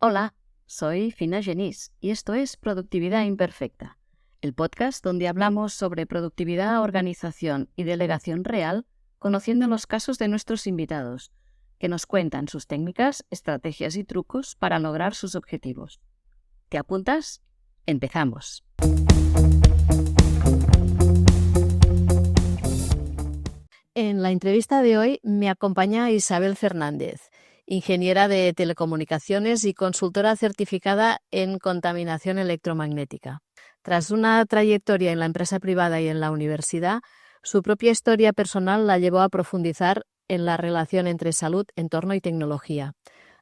Hola, soy Fina Genís y esto es Productividad Imperfecta, el podcast donde hablamos sobre productividad, organización y delegación real, conociendo los casos de nuestros invitados, que nos cuentan sus técnicas, estrategias y trucos para lograr sus objetivos. ¿Te apuntas? ¡Empezamos! En la entrevista de hoy me acompaña Isabel Fernández, ingeniera de telecomunicaciones y consultora certificada en contaminación electromagnética. Tras una trayectoria en la empresa privada y en la universidad, su propia historia personal la llevó a profundizar en la relación entre salud, entorno y tecnología.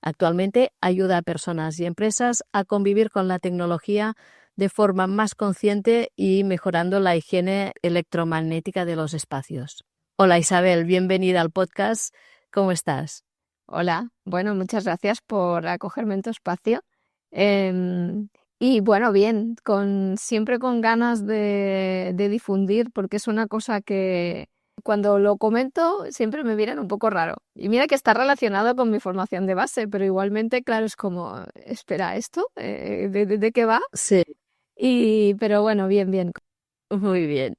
Actualmente ayuda a personas y empresas a convivir con la tecnología de forma más consciente y mejorando la higiene electromagnética de los espacios. Hola Isabel, bienvenida al podcast. ¿Cómo estás? Hola, bueno, muchas gracias por acogerme en tu espacio. Y bueno, bien, siempre con ganas de difundir, porque es una cosa que cuando lo comento siempre me miran un poco raro. Y mira que está relacionado con mi formación de base, pero igualmente, claro, es como, espera, ¿esto? ¿De qué va? Sí, Pero bueno, bien. muy bien.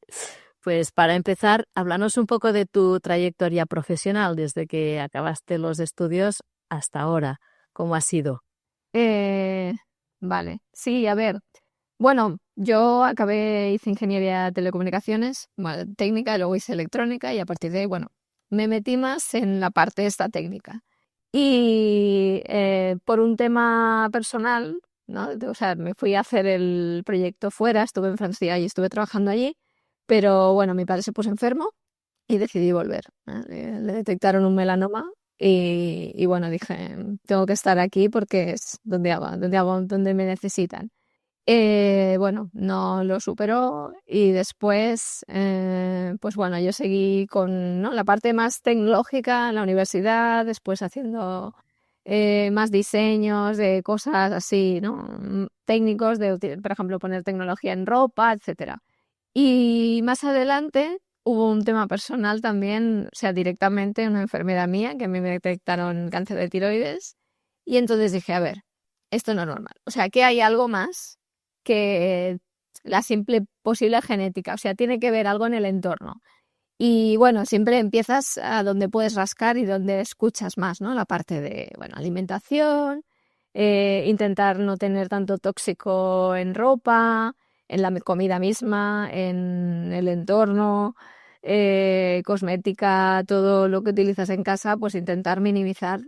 Pues para empezar, háblanos un poco de tu trayectoria profesional desde que acabaste los estudios hasta ahora. ¿Cómo ha sido? Eh, vale, sí, a ver. Bueno, yo hice ingeniería de telecomunicaciones, bueno, técnica, y luego hice electrónica y a partir de ahí, bueno, me metí más en la parte esta técnica. Y por un tema personal, ¿no? O sea, me fui a hacer el proyecto fuera, estuve en Francia y estuve trabajando allí, pero bueno, mi padre se puso enfermo y decidí volver. Le detectaron un melanoma y bueno, dije, tengo que estar aquí porque es donde me necesitan. Bueno, no lo superó y después, pues bueno, yo seguí con, ¿no?, la parte más tecnológica en la universidad, después haciendo más diseños de cosas así, ¿no?, técnicos por ejemplo, poner tecnología en ropa, etcétera. Y más adelante hubo un tema personal también, o sea, directamente una enfermedad mía, que a mí me detectaron cáncer de tiroides, y entonces dije, a ver, esto no es normal. O sea, que hay algo más que la simple posible genética, o sea, tiene que ver algo en el entorno. Y bueno, siempre empiezas a donde puedes rascar y donde escuchas más, ¿no? La parte de, bueno, alimentación, intentar no tener tanto tóxico en ropa, en la comida misma, en el entorno, cosmética, todo lo que utilizas en casa, pues intentar minimizar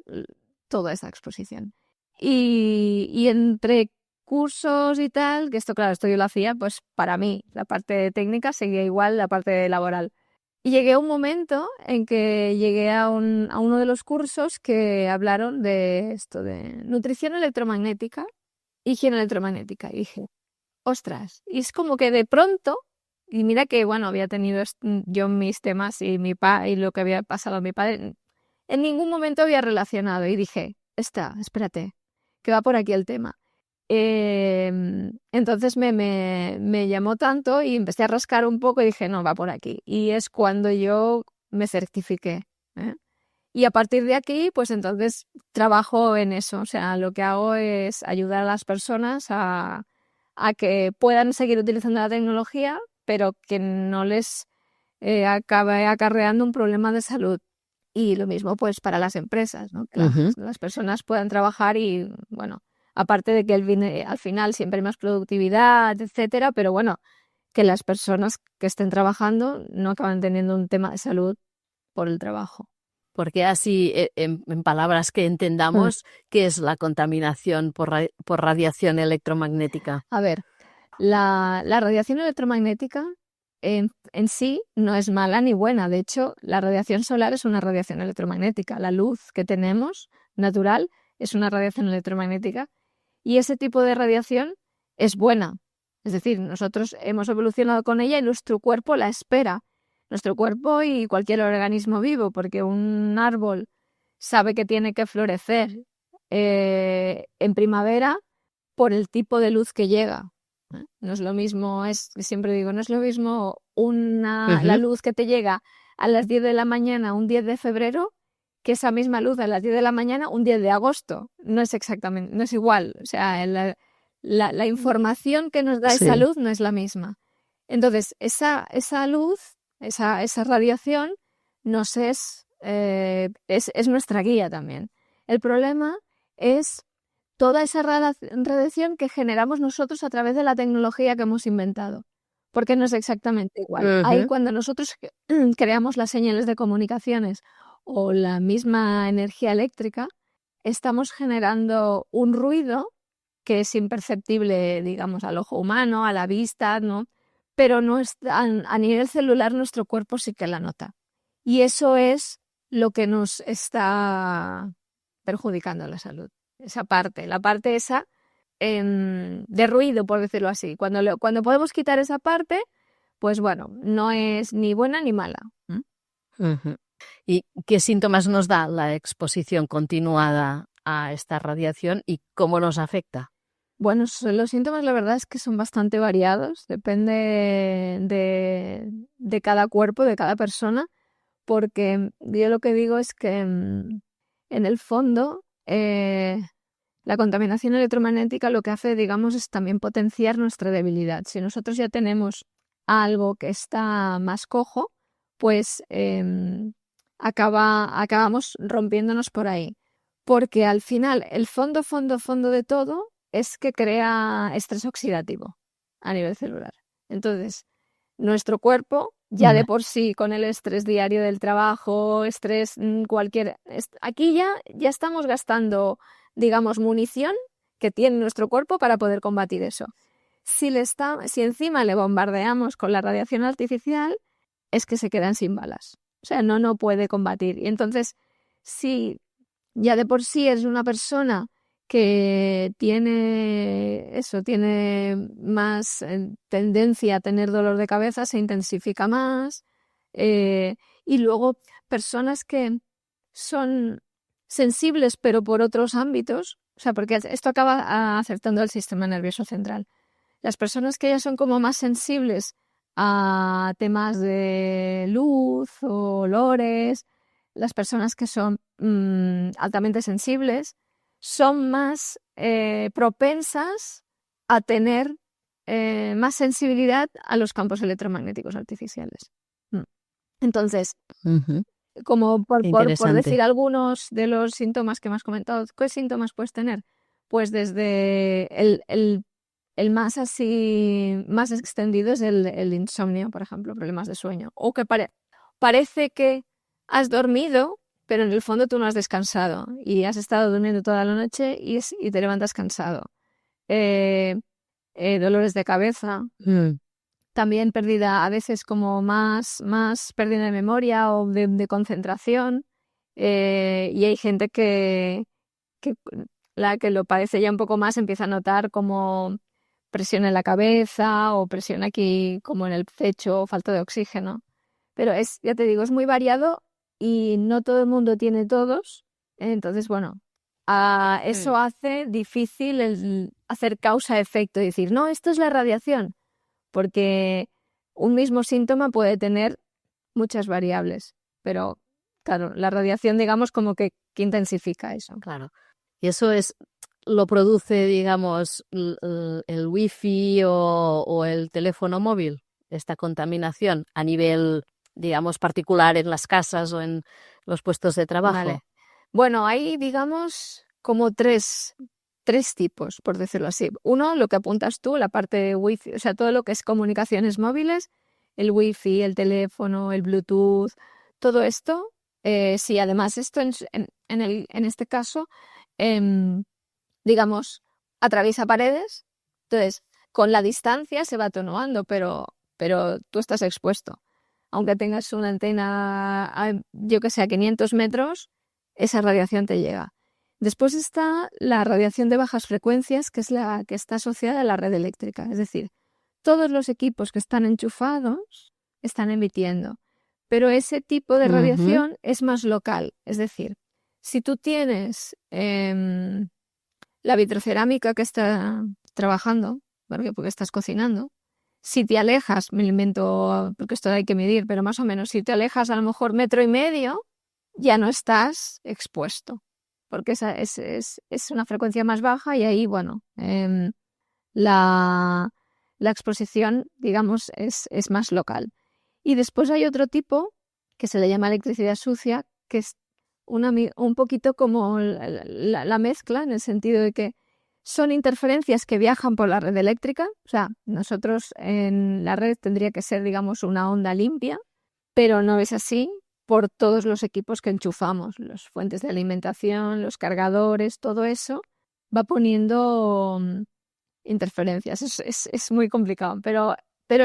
toda esa exposición. Y entre cursos y tal, que esto, claro, esto yo lo hacía, pues para mí la parte técnica seguía igual la parte laboral. Y llegué a un momento en que llegué a uno de los cursos que hablaron de esto, de nutrición electromagnética, higiene electromagnética. Y dije, ostras, y es como que de pronto, y mira que, bueno, había tenido yo mis temas y y lo que había pasado a mi padre, en ningún momento había relacionado. Y dije, espérate, que va por aquí el tema. Entonces me llamó tanto y empecé a rascar un poco y dije, no, va por aquí. Y es cuando yo me certifiqué, ¿eh? Y a partir de aquí, pues entonces trabajo en eso. O sea, lo que hago es ayudar a las personas a que puedan seguir utilizando la tecnología, pero que no les acabe acarreando un problema de salud. Y lo mismo pues para las empresas, ¿no? Que las personas puedan trabajar y, bueno, aparte de que al final siempre hay más productividad, etcétera, pero bueno, que las personas que estén trabajando no acaban teniendo un tema de salud por el trabajo. Porque así, en palabras que entendamos, ¿qué es la contaminación por radiación electromagnética? A ver, la radiación electromagnética en sí no es mala ni buena. De hecho, la radiación solar es una radiación electromagnética. La luz que tenemos natural es una radiación electromagnética y ese tipo de radiación es buena. Es decir, nosotros hemos evolucionado con ella y nuestro cuerpo la espera. Nuestro cuerpo y cualquier organismo vivo, porque un árbol sabe que tiene que florecer en primavera por el tipo de luz que llega. No es lo mismo, siempre digo, no es lo mismo la luz que te llega a las 10 de la mañana un 10 de febrero que esa misma luz a las 10 de la mañana, un 10 de agosto. No es exactamente, no es igual. O sea, la información que nos da esa Sí. luz no es la misma. Entonces, esa luz, esa radiación, nos es nuestra guía también. El problema es toda esa radiación que generamos nosotros a través de la tecnología que hemos inventado, porque no es exactamente igual. Ahí cuando nosotros creamos las señales de comunicaciones o la misma energía eléctrica, estamos generando un ruido que es imperceptible, digamos, al ojo humano, a la vista, ¿no? Pero no es a nivel celular nuestro cuerpo sí que la nota. Y eso es lo que nos está perjudicando la salud. Esa parte, la parte esa de ruido, por decirlo así. Cuando podemos quitar esa parte, pues bueno, no es ni buena ni mala. Ujú. ¿Y qué síntomas nos da la exposición continuada a esta radiación y cómo nos afecta? Bueno, los síntomas la verdad es que son bastante variados, depende de cada cuerpo, de cada persona, porque yo lo que digo es que en el fondo la contaminación electromagnética lo que hace, digamos, es también potenciar nuestra debilidad. Si nosotros ya tenemos algo que está más cojo, pues acabamos rompiéndonos por ahí. Porque al final el fondo de todo es que crea estrés oxidativo a nivel celular. Entonces, nuestro cuerpo, ya de por sí, con el estrés diario del trabajo, estrés cualquier... Aquí ya estamos gastando, digamos, munición que tiene nuestro cuerpo para poder combatir eso. Si encima le bombardeamos con la radiación artificial, es que se quedan sin balas. O sea, no puede combatir. Y entonces, si ya de por sí eres una persona que tiene más tendencia a tener dolor de cabeza, se intensifica más. Y luego personas que son sensibles pero por otros ámbitos, o sea, porque esto acaba afectando al sistema nervioso central. Las personas que ya son como más sensibles a temas de luz o olores, las personas que son altamente sensibles, son más propensas a tener más sensibilidad a los campos electromagnéticos artificiales. Entonces, como por decir algunos de los síntomas que me has comentado, ¿qué síntomas puedes tener? Pues desde el más extendido es el insomnio, por ejemplo, problemas de sueño. O que parece que has dormido, pero en el fondo tú no has descansado y has estado durmiendo toda la noche y te levantas cansado. Dolores de cabeza. También pérdida, a veces como más pérdida de memoria o de concentración. Y hay gente que la que lo padece ya un poco más empieza a notar como presión en la cabeza o presión aquí como en el pecho o falta de oxígeno. Pero ya te digo, es muy variado y no todo el mundo tiene todos. Entonces, bueno, eso hace difícil el hacer causa-efecto y decir, no, esto es la radiación, porque un mismo síntoma puede tener muchas variables, pero claro, la radiación, digamos, como que intensifica eso. Claro. Y eso lo produce, digamos, el wifi o el teléfono móvil, esta contaminación a nivel, digamos, particular en las casas o en los puestos de trabajo. Vale. Bueno, hay, digamos, como tres tipos, por decirlo así. Uno, lo que apuntas tú, la parte de wifi, o sea, todo lo que es comunicaciones móviles, el wifi, el teléfono, el Bluetooth, todo esto. Sí, además esto en este caso, digamos, atraviesa paredes, entonces con la distancia se va atenuando, pero tú estás expuesto. Aunque tengas una antena, yo que sé, a 500 metros, esa radiación te llega. Después está la radiación de bajas frecuencias, que es la que está asociada a la red eléctrica. Es decir, todos los equipos que están enchufados están emitiendo. Pero ese tipo de radiación es más local. Es decir, si tú tienes la vitrocerámica que está trabajando, porque estás cocinando, si te alejas, me invento, porque esto hay que medir, pero más o menos, si te alejas a lo mejor 1,5 metros, ya no estás expuesto, porque esa es una frecuencia más baja y ahí, bueno, la exposición, digamos, es más local. Y después hay otro tipo que se le llama electricidad sucia, que es un poquito como la mezcla, en el sentido de que son interferencias que viajan por la red eléctrica. O sea, nosotros en la red tendría que ser, digamos, una onda limpia, pero no es así por todos los equipos que enchufamos, las fuentes de alimentación, los cargadores, todo eso va poniendo interferencias. Es muy complicado, pero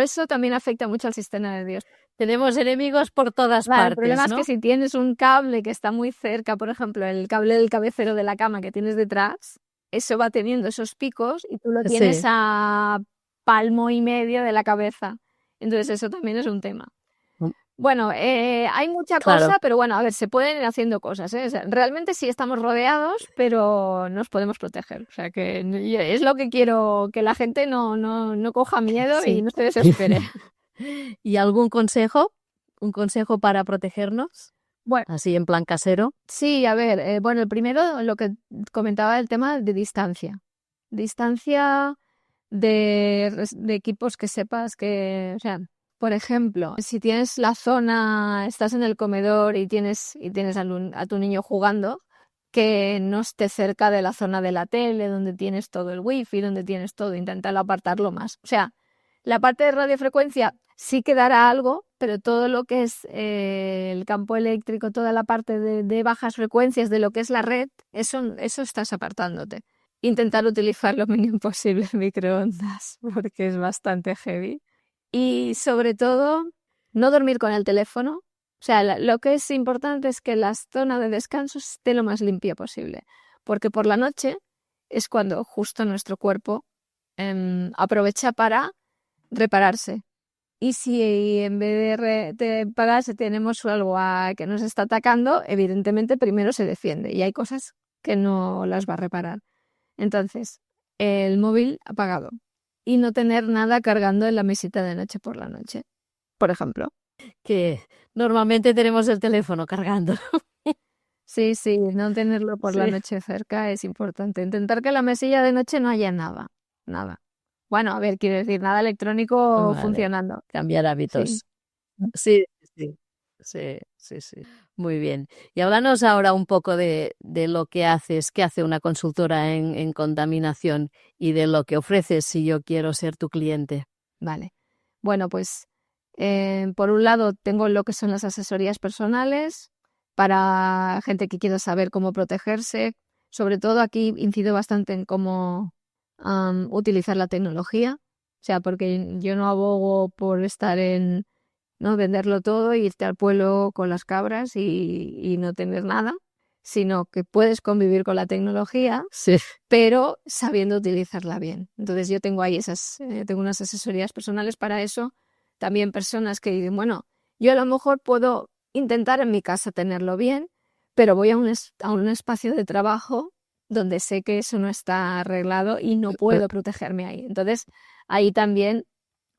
eso también afecta mucho al sistema de Dios. Tenemos enemigos por todas Claro, partes, el problema es ¿no? que si tienes un cable que está muy cerca, por ejemplo, el cable del cabecero de la cama que tienes detrás, eso va teniendo esos picos y tú lo tienes Sí. a palmo y medio de la cabeza. Entonces eso también es un tema. Mm, Bueno, hay mucha Claro, cosa, pero bueno, a ver, se pueden ir haciendo cosas, ¿eh? O sea, realmente sí estamos rodeados, pero nos podemos proteger. O sea, que es lo que quiero, que la gente no coja miedo y sí. no se desespere. ¿Y algún consejo? ¿Un consejo para protegernos? Bueno, Así en plan casero. sí, a ver, bueno, el primero, lo que comentaba, el tema de distancia. Distancia de equipos que sepas que, o sea, por ejemplo, si tienes la zona, estás en el comedor y tienes a tu niño jugando, que no esté cerca de la zona de la tele, donde tienes todo el wifi, donde tienes todo, intentarlo apartarlo más. O sea, la parte de radiofrecuencia sí que dará algo, pero todo lo que es el campo eléctrico, toda la parte de bajas frecuencias de lo que es la red, eso estás apartándote. Intentar utilizar lo mínimo posible el microondas, porque es bastante heavy. Y sobre todo, no dormir con el teléfono. O sea, lo que es importante es que la zona de descanso esté lo más limpia posible, porque por la noche es cuando justo nuestro cuerpo aprovecha para repararse. Y si en vez de repararse tenemos algo que nos está atacando, evidentemente primero se defiende y hay cosas que no las va a reparar. Entonces, el móvil apagado y no tener nada cargando en la mesita de noche por la noche, por ejemplo. Que normalmente tenemos el teléfono cargando. Sí, sí, no tenerlo por la Sí. noche cerca es importante. Intentar que en la mesilla de noche no haya nada, nada. Bueno, a ver, quiero decir, nada electrónico Vale, funcionando. cambiar Sí. hábitos. Sí, sí, sí, sí, sí. Muy bien. Y háblanos ahora un poco de lo que haces, qué hace una consultora en contaminación y de lo que ofreces si yo quiero ser tu cliente. Vale. Bueno, pues por un lado tengo lo que son las asesorías personales para gente que quiera saber cómo protegerse. Sobre todo aquí incido bastante en cómo utilizar la tecnología. O sea, porque yo no abogo por estar no venderlo todo y irte al pueblo con las cabras y no tener nada, sino que puedes convivir con la tecnología Sí. pero sabiendo utilizarla bien. Entonces yo tengo ahí tengo unas asesorías personales para eso. También personas que dicen, bueno, yo a lo mejor puedo intentar en mi casa tenerlo bien, pero voy a un espacio de trabajo donde sé que eso no está arreglado y no puedo protegerme ahí. Entonces ahí también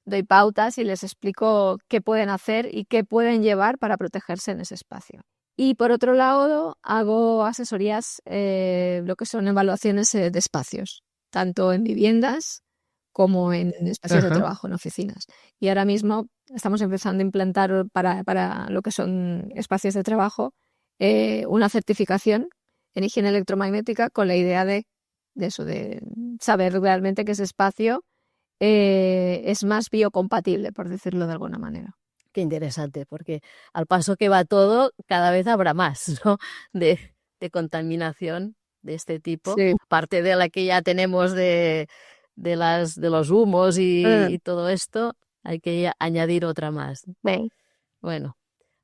doy pautas y les explico qué pueden hacer y qué pueden llevar para protegerse en ese espacio. Y por otro lado, hago asesorías, lo que son evaluaciones de espacios, tanto en viviendas como en espacios de Ajá. trabajo, en oficinas. Y ahora mismo estamos empezando a implantar para lo que son espacios de trabajo una certificación en higiene electromagnética con la idea de saber realmente que ese espacio es más biocompatible, por decirlo de alguna manera. Qué interesante, porque al paso que va todo, cada vez habrá más, ¿no? De contaminación de este tipo, Sí. aparte de la que ya tenemos de los humos y todo esto, hay que añadir otra más. Bien. Bueno,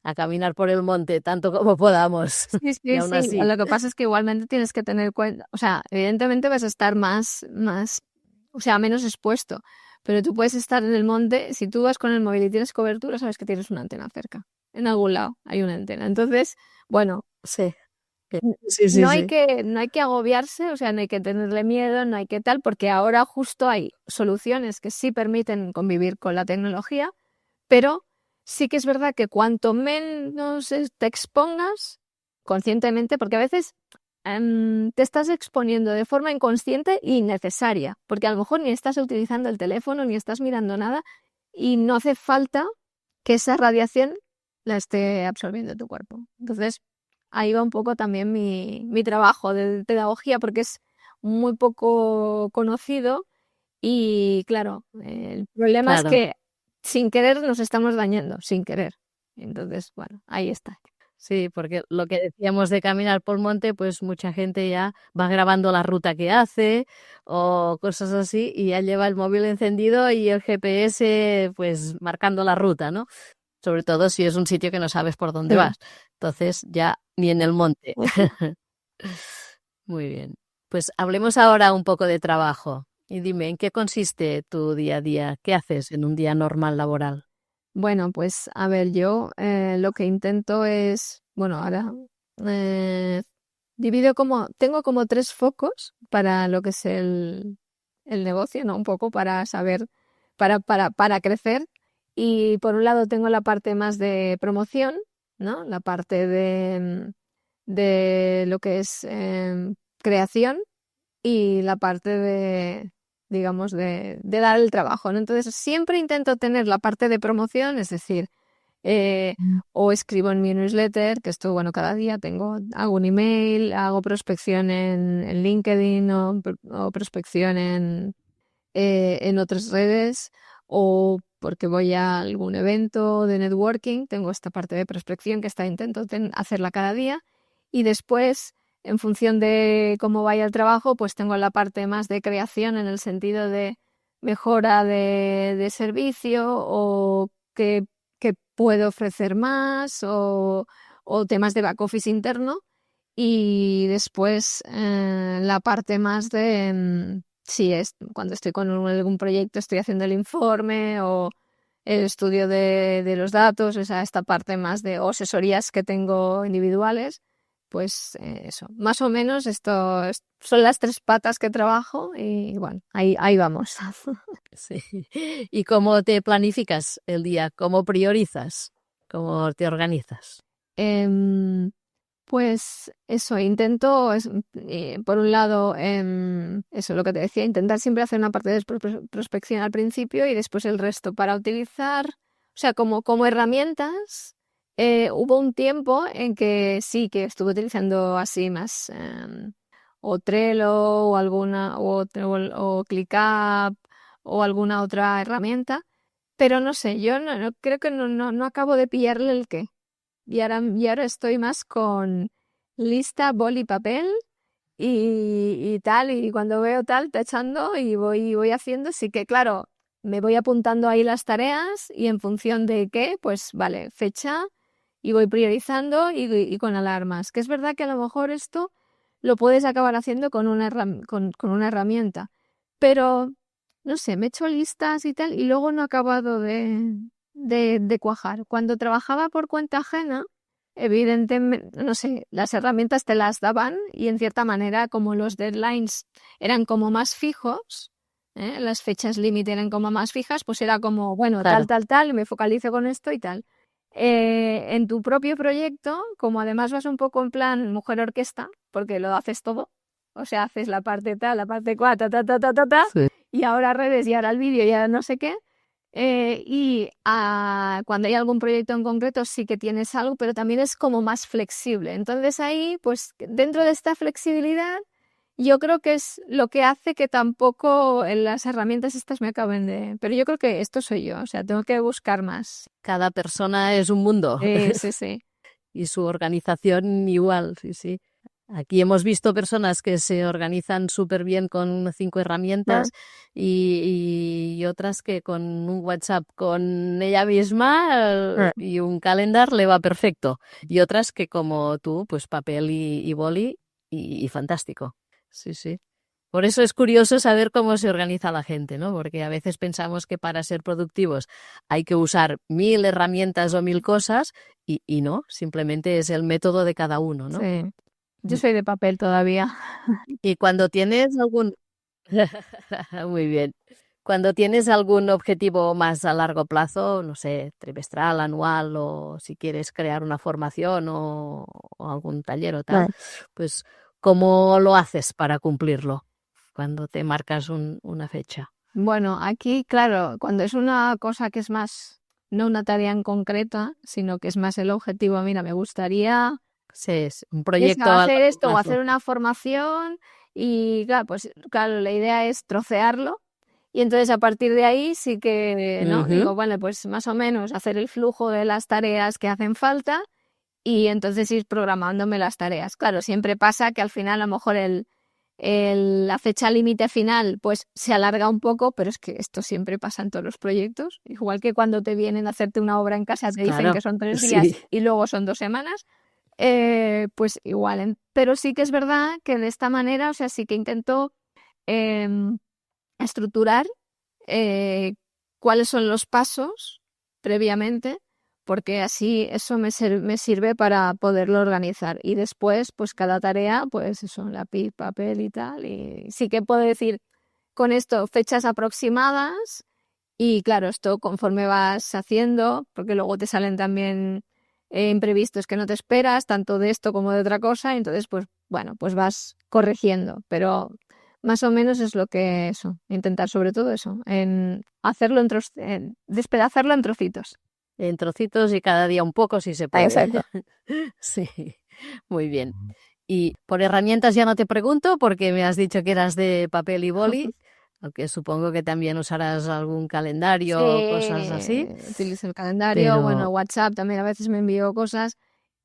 a caminar por el monte tanto como podamos. Sí, Y sí, aún sí. así, Lo que pasa es que igualmente tienes que tener cuenta, o sea, evidentemente vas a estar o sea, menos expuesto, pero tú puedes estar en el monte, si tú vas con el móvil y tienes cobertura, sabes que tienes una antena cerca. En algún lado hay una antena. Entonces, bueno, sí, sí, sí, sí. no hay que agobiarse, o sea, no hay que tenerle miedo, no hay que tal, porque ahora justo hay soluciones que sí permiten convivir con la tecnología, pero sí que es verdad que cuanto menos te expongas, conscientemente, porque a veces te estás exponiendo de forma inconsciente y innecesaria, porque a lo mejor ni estás utilizando el teléfono, ni estás mirando nada y no hace falta que esa radiación la esté absorbiendo tu cuerpo. Entonces, ahí va un poco también mi trabajo de pedagogía, porque es muy poco conocido y, claro, el problema es Claro. que sin querer nos estamos dañando, sin querer. Entonces, bueno, ahí está. Sí, porque lo que decíamos de caminar por monte, pues mucha gente ya va grabando la ruta que hace o cosas así y ya lleva el móvil encendido y el GPS pues marcando la ruta, ¿no? Sobre todo si es un sitio que no sabes por dónde Sí. vas. Entonces ya ni en el monte. Muy bien. Pues hablemos ahora un poco de trabajo. Y dime, ¿en qué consiste tu día a día? ¿Qué haces en un día normal laboral? Bueno, pues a ver, yo lo que intento es, bueno, ahora eh, tengo como tres focos para lo que es el negocio, ¿no? Un poco para saber, para crecer. Y por un lado tengo la parte más de promoción, ¿no? La parte de lo que es creación y la parte de, digamos, de dar el trabajo, ¿no? Entonces, siempre intento tener la parte de promoción, es decir, o escribo en mi newsletter, que esto, bueno, cada día hago un email, hago prospección en LinkedIn o prospección en otras redes, o porque voy a algún evento de networking, tengo esta parte de prospección que intento hacerla cada día, y después, en función de cómo vaya el trabajo, pues tengo la parte más de creación en el sentido de mejora de servicio o que puedo ofrecer más o temas de back office interno. Y después la parte más de, si es cuando estoy con algún proyecto, estoy haciendo el informe o el estudio de los datos, o sea, esta parte más de o asesorías que tengo individuales, pues eso, más o menos son las tres patas que trabajo y bueno, ahí vamos. Sí. ¿Y cómo te planificas el día? ¿Cómo priorizas? ¿Cómo te organizas? Em, Pues eso, por un lado, eso lo que te decía, intentar siempre hacer una parte de prospección al principio y después el resto para utilizar, o sea, como herramientas. Hubo un tiempo en que sí, que estuve utilizando así más, o Trello o o ClickUp o alguna otra herramienta, pero no sé, yo creo que no acabo de pillarle el qué. Y ahora estoy más con lista, boli, papel y tal. Y cuando veo tal, tachando y voy haciendo. Sí que, claro, me voy apuntando ahí las tareas y en función de qué, pues vale, fecha y voy priorizando y con alarmas. Que es verdad que a lo mejor esto lo puedes acabar haciendo con una herramienta. Pero, no sé, me he hecho listas y tal y luego no he acabado de cuajar. Cuando trabajaba por cuenta ajena, evidentemente, no sé, las herramientas te las daban y en cierta manera como los deadlines eran como más fijos, las fechas límite eran como más fijas, pues era como, bueno, Claro, y me focalizo con esto y tal. En tu propio proyecto, como además vas un poco en plan mujer orquesta, porque lo haces todo, o sea, haces la parte tal, la parte cual, ta, sí. y ahora redes, y ahora el vídeo, y ahora no sé qué. Cuando hay algún proyecto en concreto sí que tienes algo, pero también es como más flexible. Entonces ahí, pues dentro de esta flexibilidad, yo creo que es lo que hace que tampoco las herramientas estas me acaben de... Pero yo creo que esto soy yo, o sea, tengo que buscar más. Cada persona es un mundo Sí, sí. y su organización igual, sí, sí. Aquí hemos visto personas que se organizan súper bien con 5 Ah, herramientas y otras que con un WhatsApp con ella misma y un calendar le va perfecto. Y otras que como tú, pues papel y boli y fantástico. Sí, sí. Por eso es curioso saber cómo se organiza la gente, ¿no? Porque a veces pensamos que para ser productivos hay que usar 1000 herramientas o 1000 cosas y no, simplemente es el método de cada uno, ¿no? sí. Yo soy de papel todavía. Y cuando tienes algún... Muy bien. Cuando tienes algún objetivo más a largo plazo, no sé, trimestral, anual, o si quieres crear una formación o algún taller o tal, pues ¿cómo lo haces para cumplirlo cuando te marcas una fecha? Bueno, aquí, claro, cuando es una cosa que es más, no una tarea en concreta, sino que es más el objetivo, mira, me gustaría Sí, es un eso, proyecto a hacer largo esto o plazo. hacer una formación y claro, pues claro, la idea es trocearlo y entonces a partir de ahí sí que, ¿no? Ujú. Digo, vale, pues más o menos hacer el flujo de las tareas que hacen falta y entonces ir programándome las tareas. Claro, siempre pasa que al final a lo mejor la fecha límite final pues se alarga un poco, pero es que esto siempre pasa en todos los proyectos. Igual que cuando te vienen a hacerte una obra en casa, te dicen Claro, que son 3 días sí. y luego son 2 semanas, pues igual. Pero sí que es verdad que de esta manera, o sea, sí que intento em, estructurar eh, cuáles son los pasos previamente, porque así eso me sirve para poderlo organizar. Y después, pues cada tarea, pues eso, lápiz, papel y tal. Y sí que puedo decir con esto fechas aproximadas y claro, esto conforme vas haciendo, porque luego te salen también imprevistos que no te esperas, tanto de esto como de otra cosa, y entonces pues bueno, pues vas corrigiendo, pero más o menos es lo que eso, intentar sobre todo eso, en hacerlo en despedazarlo en trocitos. En trocitos y cada día un poco si se Ah, puede. exacto. Sí, muy bien. Y por herramientas ya no te pregunto porque me has dicho que eras de papel y boli, aunque supongo que también usarás algún Sí, calendario o cosas así, utilizo el calendario, bueno, pero WhatsApp también a veces me envío cosas.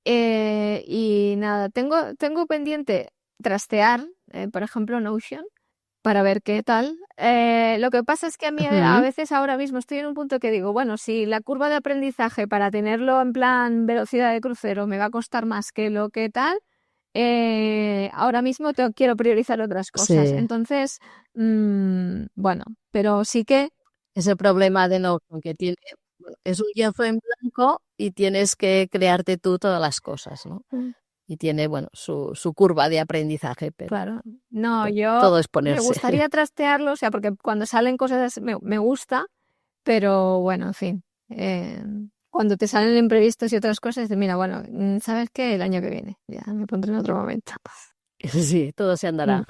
Y nada, tengo pendiente trastear, por ejemplo, Notion, para ver qué tal. Lo que pasa es que a mí a ujú, veces ahora mismo estoy en un punto que digo, bueno, si la curva de aprendizaje para tenerlo en plan velocidad de crucero me va a costar más que lo que tal, ahora mismo quiero priorizar otras cosas. sí, Entonces, bueno, pero sí que... ese problema de no, que tiene, bueno, es un lienzo en blanco y tienes que crearte tú todas las cosas, ¿no? Y tiene, bueno, su curva de aprendizaje, pero Claro, no, bueno, yo todo es me ponerse. gustaría trastearlo, o sea, porque cuando salen cosas me gusta, pero bueno, en fin, cuando te salen imprevistos y otras cosas, dices, mira, bueno, ¿sabes qué? El año que viene, ya me pondré en otro momento. Sí, todo se Mm. andará.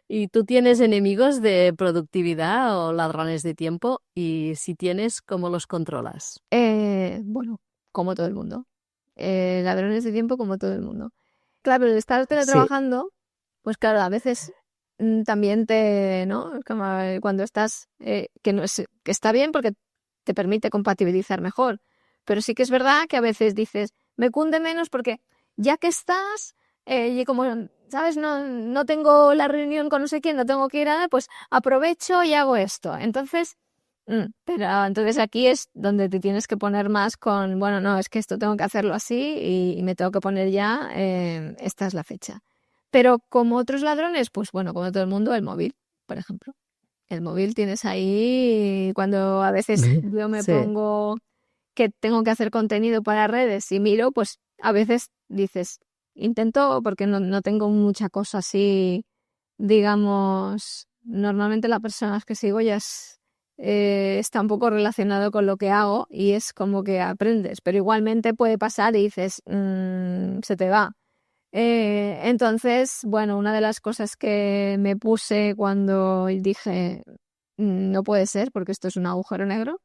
¿Y tú tienes enemigos de productividad o ladrones de tiempo? Y si tienes, ¿cómo los controlas? Bueno, como todo el mundo, ladrones de tiempo como todo el mundo. Claro, el estar Sí. teletrabajando, pues claro, a veces también ¿no? Es como cuando estás, que no es, que está bien porque te permite compatibilizar mejor, pero sí que es verdad que a veces dices, me cunde menos porque ya que estás, y como, ¿sabes? No tengo la reunión con no sé quién, no tengo que ir a nada, pues aprovecho y hago esto. Entonces, pero entonces aquí es donde te tienes que poner más con, bueno, no, es que esto tengo que hacerlo así y me tengo que poner ya, esta es la fecha. Pero como otros ladrones, pues bueno, como todo el mundo, el móvil, por ejemplo. El móvil tienes ahí, cuando a veces yo me Sí. pongo que tengo que hacer contenido para redes y miro, pues a veces dices, intento, porque no tengo mucha cosa así, digamos, normalmente las personas que sigo ya está un poco relacionado con lo que hago y es como que aprendes, pero igualmente puede pasar y dices, se te va. Entonces, bueno, una de las cosas que me puse cuando dije, no puede ser porque esto es un agujero negro,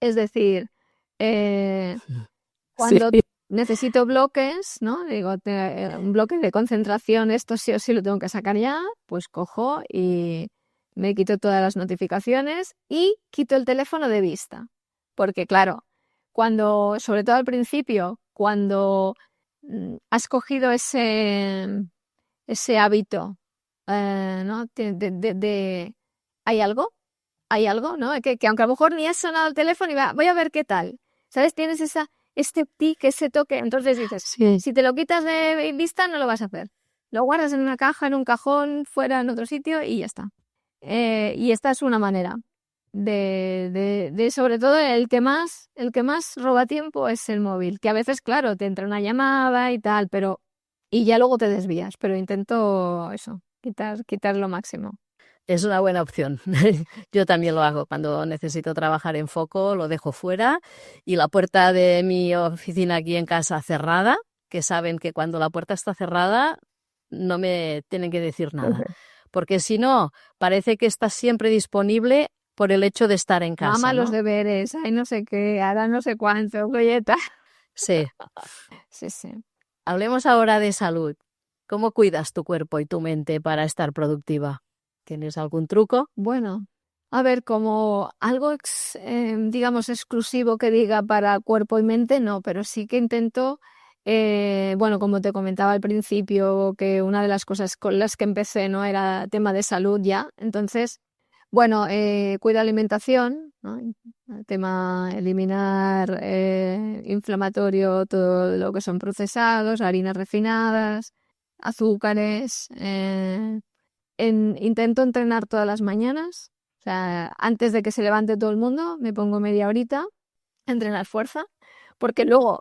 es decir, eh, Sí. cuando necesito bloques, ¿no? Digo, un bloque de concentración, esto sí o sí lo tengo que sacar ya, pues cojo y me quito todas las notificaciones y quito el teléfono de vista. Porque claro, cuando, sobre todo al principio, cuando has cogido ese hábito, ¿no? Hay algo, ¿no? Que aunque a lo mejor ni has sonado el teléfono y voy a ver qué tal. ¿Sabes? Tienes este tic, ese toque. Entonces dices, Sí. si te lo quitas de vista, no lo vas a hacer. Lo guardas en una caja, en un cajón, fuera, en otro sitio y ya está. Y esta es una manera sobre todo el que más roba tiempo es el móvil, que a veces, claro, te entra una llamada y tal, y ya luego te desvías, pero intento eso, quitar lo máximo. Es una buena opción. Yo también lo hago. Cuando necesito trabajar en foco, lo dejo fuera y la puerta de mi oficina aquí en casa cerrada, que saben que cuando la puerta está cerrada no me tienen que decir nada. Porque si no, parece que estás siempre disponible por el hecho de estar en casa, Mamá, los ¿no? deberes, ay, no sé qué, ahora no sé cuánto, golleta. Sí. Sí, sí. Hablemos ahora de salud. ¿Cómo cuidas tu cuerpo y tu mente para estar productiva? ¿Tienes algún truco? Bueno, a ver, como algo, digamos, exclusivo que diga para cuerpo y mente, no, pero sí que intento, bueno, como te comentaba al principio, que una de las cosas con las que empecé no era tema de salud ya, entonces, bueno, cuido alimentación, ¿no? El tema eliminar inflamatorio, todo lo que son procesados, harinas refinadas, azúcares. Intento entrenar todas las mañanas, o sea, antes de que se levante todo el mundo, me pongo media horita a entrenar fuerza, porque luego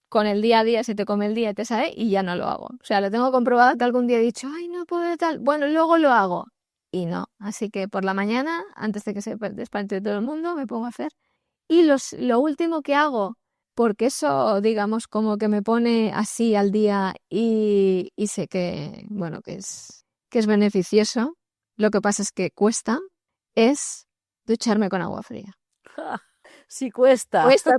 con el día a día se te come el día, te sale y ya no lo hago. O sea, lo tengo comprobado que algún día he dicho, ay, no puedo tal, bueno, luego lo hago. Y no, así que por la mañana, antes de que se desperte todo el mundo, me pongo a hacer. Y lo último que hago, porque eso, digamos, como que me pone así al día y sé que, bueno, que es beneficioso, lo que pasa es que cuesta, es ducharme con agua fría. Sí cuesta. Cuesta,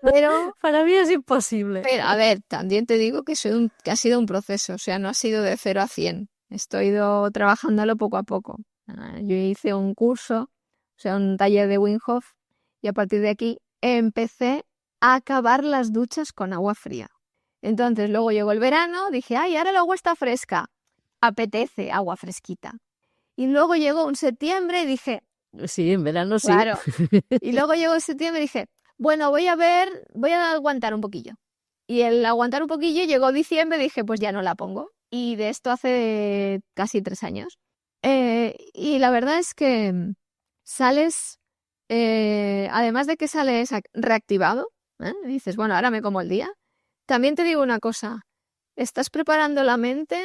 pero, Para mí es imposible. a ver, también te digo que que ha sido un proceso, o sea, no ha sido de 0 a 100. Estoy ido trabajándolo poco a poco. Yo hice un curso, o sea, un taller de Wim Hof, y a partir de aquí empecé a acabar las duchas con agua fría. Entonces, luego llegó el verano, dije, ay, ahora el agua está fresca. Apetece agua fresquita. Y luego llegó un septiembre y dije, Sí, en verano sí. claro. Y luego llegó septiembre y dije, bueno, voy a aguantar un poquillo. Y el aguantar un poquillo llegó diciembre y dije, pues ya no la pongo. Y de esto hace casi 3 años. Y la verdad es que sales, además de que sales reactivado, dices, bueno, ahora me como el día. También te digo una cosa, estás preparando la mente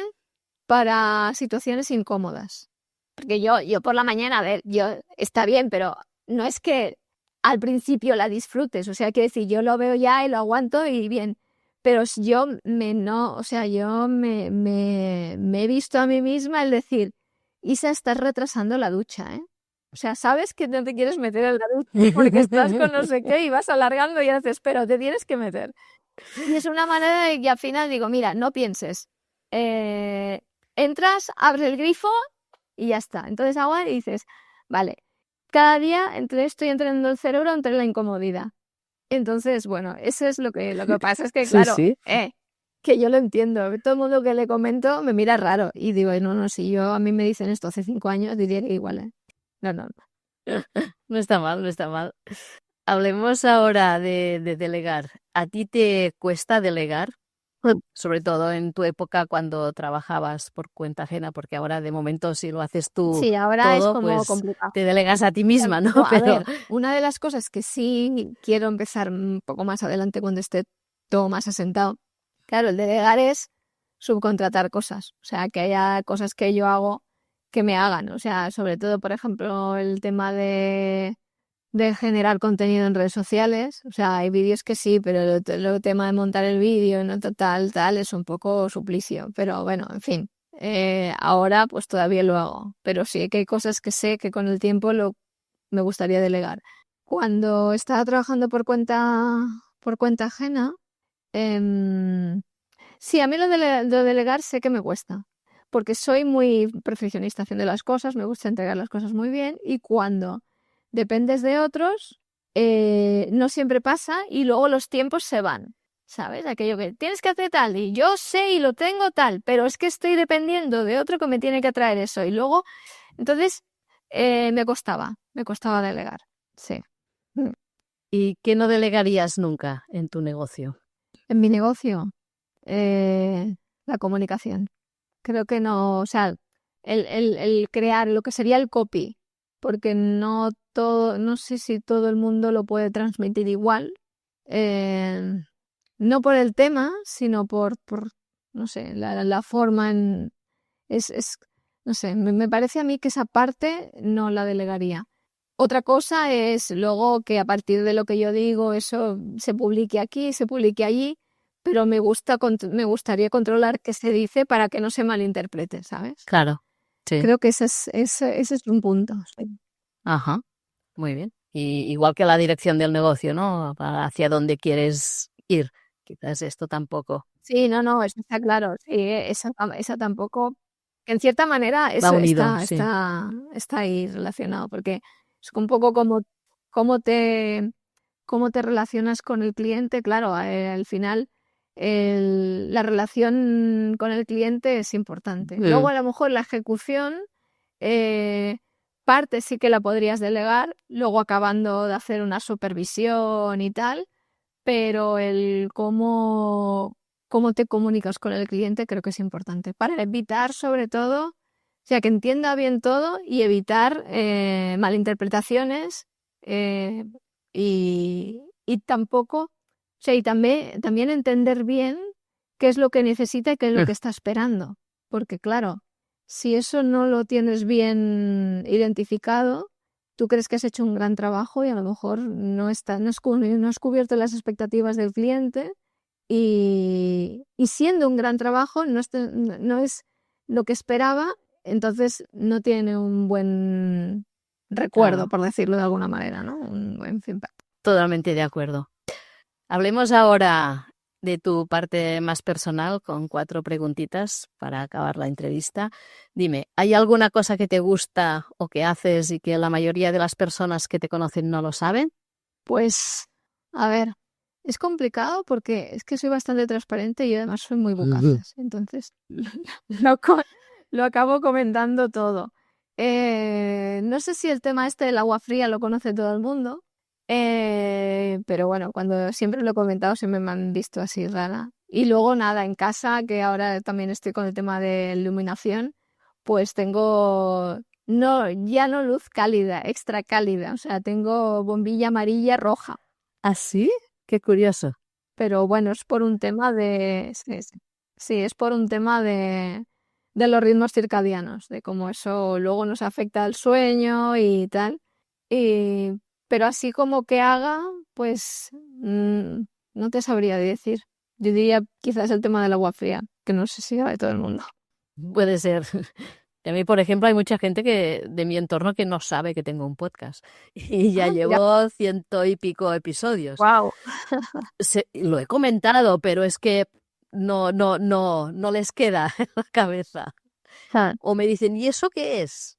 para situaciones incómodas. Porque yo por la mañana, a ver, yo está bien, pero no es que al principio la disfrutes, o sea, quiero decir, yo lo veo ya y lo aguanto y bien, pero yo no, o sea, yo me he visto a mí misma el decir, Isa, estás retrasando la ducha, ¿eh? O sea, sabes que no te quieres meter en la ducha porque estás con no sé qué y vas alargando y haces, pero te tienes que meter. Y es una manera de que al final digo, mira, no pienses. Eh, Entras, abres el grifo y ya está. Entonces agua y dices, vale, cada día estoy entrenando el cerebro entre la incomodidad. Entonces, bueno, eso es lo que pasa es que, Sí, claro, sí. que yo lo entiendo. Todo el mundo que le comento me mira raro y digo, no, no, si a mí me dicen esto hace 5 años, diría que igual, ¿eh? No, no, no. No está mal, no está mal. Hablemos ahora de delegar. ¿A ti te cuesta delegar? Sobre todo en tu época cuando trabajabas por cuenta ajena, porque ahora de momento si lo haces tú Sí, ahora es todo, como pues complicado. te delegas a ti misma, ¿no? A Pero ver, una de las cosas que sí quiero empezar un poco más adelante cuando esté todo más asentado, claro, el delegar es subcontratar cosas, o sea, que haya cosas que yo hago que me hagan, o sea, sobre todo, por ejemplo, el tema de generar contenido en redes sociales, o sea, hay vídeos que sí, pero el tema de montar el vídeo, no tal, es un poco suplicio, pero bueno, en fin. Ahora pues todavía lo hago, pero sí que hay cosas que sé que con el tiempo me gustaría delegar. Cuando estaba trabajando por cuenta ajena, em, sí, a mí lo delegar sé que me cuesta, porque soy muy perfeccionista haciendo las cosas, me gusta entregar las cosas muy bien y cuando dependes de otros, no siempre pasa y luego los tiempos se van. ¿Sabes? Aquello que tienes que hacer tal y yo sé y lo tengo tal, pero es que estoy dependiendo de otro que me tiene que traer eso. Y luego, entonces, me costaba delegar. Sí. Mm. ¿y qué no delegarías nunca en tu negocio? En mi negocio, la comunicación. Creo que no, o sea, el crear lo que sería el copy, porque no sé si todo el mundo lo puede transmitir igual. eh, no por el tema, sino por no sé, la forma es No sé, me parece a mí que esa parte no la delegaría. Otra cosa es luego que a partir de lo que yo digo, eso se publique aquí, se publique allí, pero me gustaría controlar qué se dice para que no se malinterprete, ¿sabes? Claro, sí. Creo que ese es un punto. Sí. Ajá, muy bien. Y igual que la dirección del negocio, ¿no? Hacia dónde quieres ir. Quizás esto tampoco Sí, no, eso está claro. Sí, esa tampoco. Que en cierta manera va eso unido, está, sí. está ahí relacionado, porque es un poco como cómo te, cómo te relacionas con el cliente. Claro, al final la relación con el cliente es importante. Luego Mm, a lo mejor la ejecución, eh, parte sí que la podrías delegar, luego acabando de hacer una supervisión y tal, pero el cómo te comunicas con el cliente creo que es importante para evitar sobre todo, o sea, que entienda bien todo y evitar malinterpretaciones, eh, y tampoco, o sea, y también entender bien qué es lo que necesita y qué es lo mm. que está esperando, porque claro, si eso no lo tienes bien identificado, tú crees que has hecho un gran trabajo y a lo mejor no has cubierto las expectativas del cliente y siendo un gran trabajo no es lo que esperaba, entonces no tiene un buen recuerdo, Claro, por decirlo de alguna manera, ¿no? Un buen feedback. totalmente de acuerdo. Hablemos ahora de tu parte más personal con 4 preguntitas para acabar la entrevista. Dime, ¿hay alguna cosa que te gusta o que haces y que la mayoría de las personas que te conocen no lo saben? Pues, a ver, es complicado porque es que soy bastante transparente y además soy muy Ujú. bucaces, entonces lo, co- lo acabo comentando todo. No sé si el tema este del agua fría lo conoce todo el mundo, pero bueno, cuando siempre lo he comentado siempre me han visto así rara. Y luego nada, en casa, que ahora también estoy con el tema de iluminación, pues tengo no, ya no luz cálida, extra cálida. O sea, tengo bombilla amarilla roja. ¿Ah, sí? Qué curioso. Pero bueno, es por un tema de. Sí, sí. Sí, es por un tema de los ritmos circadianos, de cómo eso luego nos afecta al sueño y tal. Y, pero así como que haga, pues no te sabría decir. Yo diría quizás el tema del agua fría, que no sé si sabe todo el mundo. Puede ser. Y a mí, por ejemplo, hay mucha gente de mi entorno que no sabe que tengo un podcast. Y ya Ah, mira. llevo 100 y pico episodios. Wow. Lo he comentado, pero es que no les queda en la cabeza. O me dicen, ¿y eso qué es?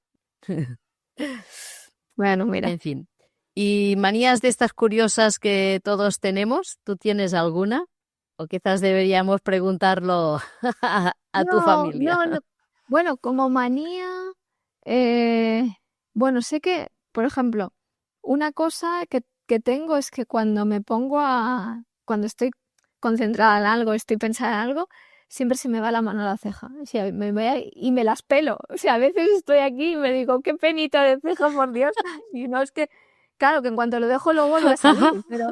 Bueno, mira. En fin. ¿Y manías de estas curiosas que todos tenemos? ¿Tú tienes alguna? O quizás deberíamos preguntarlo a tu No, familia. no, no. Bueno, como manía, eh, bueno, sé que, por ejemplo, una cosa que tengo es que cuando estoy concentrada en algo, estoy pensando en algo, siempre se me va la mano a la ceja. O sea, y me las pelo. O sea, a veces estoy aquí y me digo, qué penita de ceja, por Dios. Y no es que, claro, que en cuanto lo dejo lo vuelve a salir, pero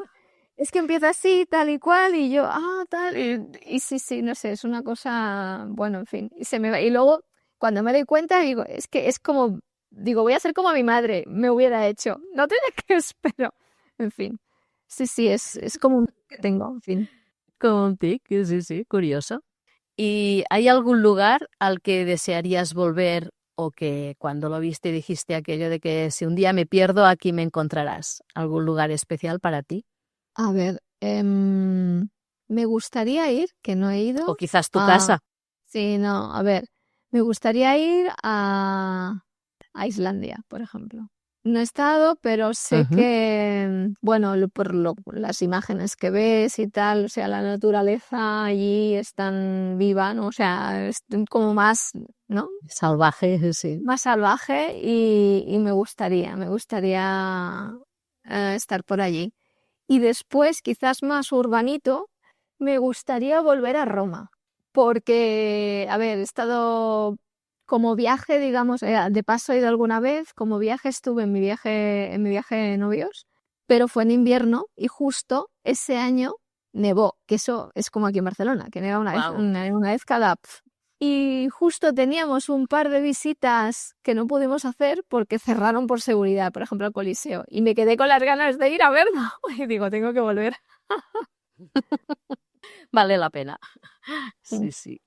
es que empieza así, tal y cual, y yo, tal, y sí, sí, no sé, es una cosa, bueno, en fin, y se me va. Y luego, cuando me doy cuenta, digo, es que es como, digo, voy a ser como mi madre me hubiera hecho, no tiene que espero, en fin, sí, sí, es como un que tengo, en fin. Como un tic, sí, sí, curioso. ¿Y hay algún lugar al que desearías volver o que cuando lo viste dijiste aquello de que si un día me pierdo, aquí me encontrarás? ¿Algún lugar especial para ti? A ver, me gustaría ir, que no he O ido, quizás tu casa. a, sí, no, a ver, me gustaría ir a Islandia, por ejemplo. No he estado, pero sé Ujú. que, bueno, las imágenes que ves y tal, o sea, la naturaleza allí es tan viva, ¿no? O sea, es como más, ¿no? Salvaje, sí. Más salvaje y me gustaría estar por allí. Y después, quizás más urbanito, me gustaría volver a Roma, porque, a ver, he estado como viaje, digamos, de paso he ido alguna vez, como viaje estuve en mi viaje de novios, pero fue en invierno y justo ese año nevó, que eso es como aquí en Barcelona, que neva una vez, Wow. una vez cada y justo teníamos un par de visitas que no pudimos hacer porque cerraron por seguridad, por ejemplo, el Coliseo. Y me quedé con las ganas de ir a verlo. Y digo, tengo que volver. Vale la pena. Sí, sí.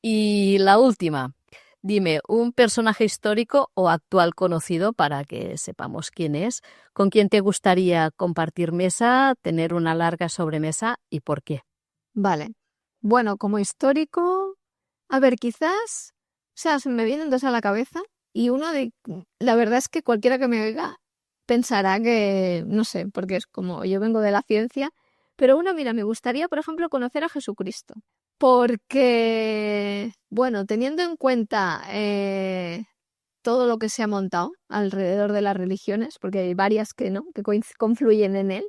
Y la última. Dime, un personaje histórico o actual conocido para que sepamos quién es, con quién te gustaría compartir mesa, tener una larga sobremesa y por qué. Vale. Bueno, como histórico, a ver, quizás, o sea, se me vienen dos a la cabeza y la verdad es que cualquiera que me oiga pensará que, no sé, porque es como yo vengo de la ciencia, pero mira, me gustaría, por ejemplo, conocer a Jesucristo, porque, bueno, teniendo en cuenta todo lo que se ha montado alrededor de las religiones, porque hay varias que no, que confluyen en él,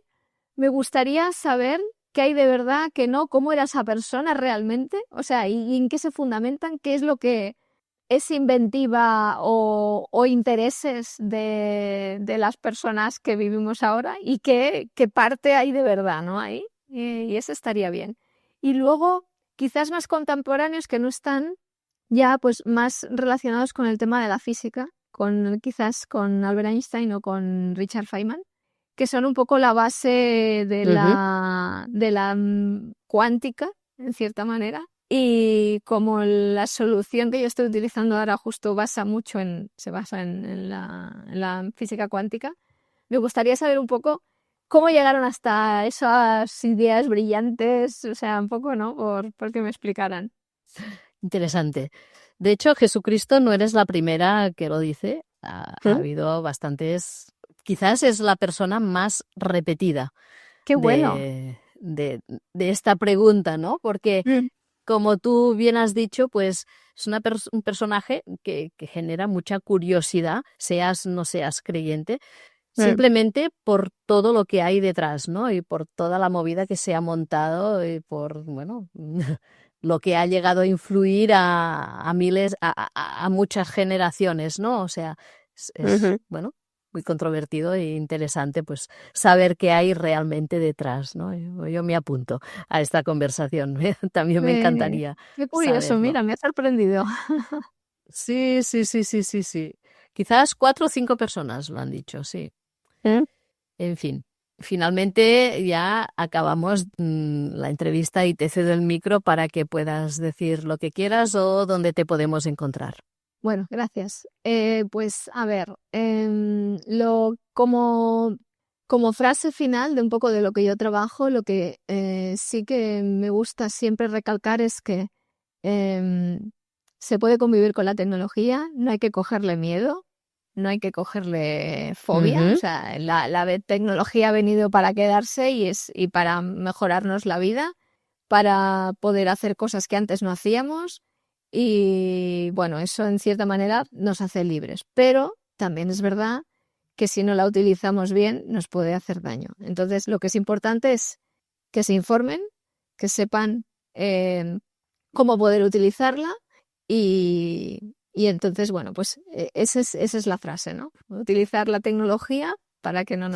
me gustaría saber qué hay de verdad, qué no, cómo era esa persona realmente, o sea, y en qué se fundamentan, qué es lo que es inventiva o intereses de las personas que vivimos ahora y qué parte hay de verdad, ¿no? Ahí, y eso estaría bien. Y luego, quizás más contemporáneos que no están ya pues más relacionados con el tema de la física, quizás con Albert Einstein o con Richard Feynman, que son un poco la base de la cuántica, en cierta manera. Y como la solución que yo estoy utilizando ahora justo se basa en la física cuántica, me gustaría saber un poco cómo llegaron hasta esas ideas brillantes, o sea, un poco, ¿no? Porque me explicaran. Interesante. De hecho, Jesucristo no eres la primera que lo dice. Ha habido bastantes. Quizás es la persona más repetida ¡Qué bueno! de esta pregunta, ¿no? Porque, como tú bien has dicho, pues es un personaje que genera mucha curiosidad, seas no seas creyente, simplemente por todo lo que hay detrás, ¿no? Y por toda la movida que se ha montado y por, bueno, lo que ha llegado a influir a miles, a muchas generaciones, ¿no? O sea, bueno, muy controvertido e interesante pues saber qué hay realmente detrás, ¿no? Yo me apunto a esta conversación, también me encantaría Qué curioso, saberlo. mira, me ha sorprendido. Sí. Quizás 4 o 5 personas lo han dicho, sí. En fin, finalmente ya acabamos la entrevista y te cedo el micro para que puedas decir lo que quieras o dónde te podemos encontrar. Bueno, gracias. Pues a ver, como frase final de un poco de lo que yo trabajo, lo que sí que me gusta siempre recalcar es que se puede convivir con la tecnología, no hay que cogerle miedo, no hay que cogerle fobia. O sea, la tecnología ha venido para quedarse y para mejorarnos la vida, para poder hacer cosas que antes no hacíamos. Y bueno, eso en cierta manera nos hace libres, pero también es verdad que si no la utilizamos bien nos puede hacer daño. Entonces, lo que es importante es que se informen, que sepan cómo poder utilizarla y entonces, bueno, pues esa es la frase, ¿no? Utilizar la tecnología para que no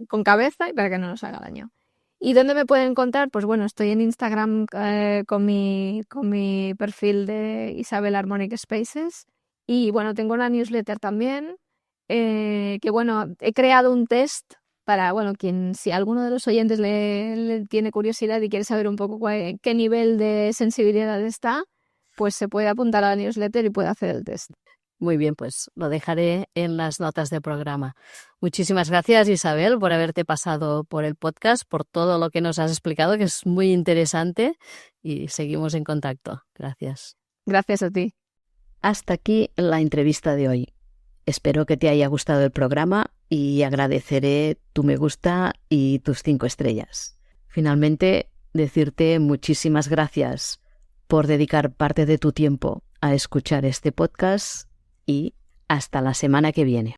con cabeza y para que no nos haga daño. ¿Y dónde me pueden encontrar? Pues bueno, estoy en Instagram con mi perfil de Isabel Harmonic Spaces y bueno, tengo una newsletter también que bueno, he creado un test para, bueno, si alguno de los oyentes le tiene curiosidad y quiere saber un poco qué nivel de sensibilidad está, pues se puede apuntar a la newsletter y puede hacer el test. Muy bien, pues lo dejaré en las notas del programa. Muchísimas gracias, Isabel, por haberte pasado por el podcast, por todo lo que nos has explicado, que es muy interesante, y seguimos en contacto. Gracias. Gracias a ti. Hasta aquí la entrevista de hoy. Espero que te haya gustado el programa y agradeceré tu me gusta y tus 5 estrellas. Finalmente, decirte muchísimas gracias por dedicar parte de tu tiempo a escuchar este podcast y hasta la semana que viene.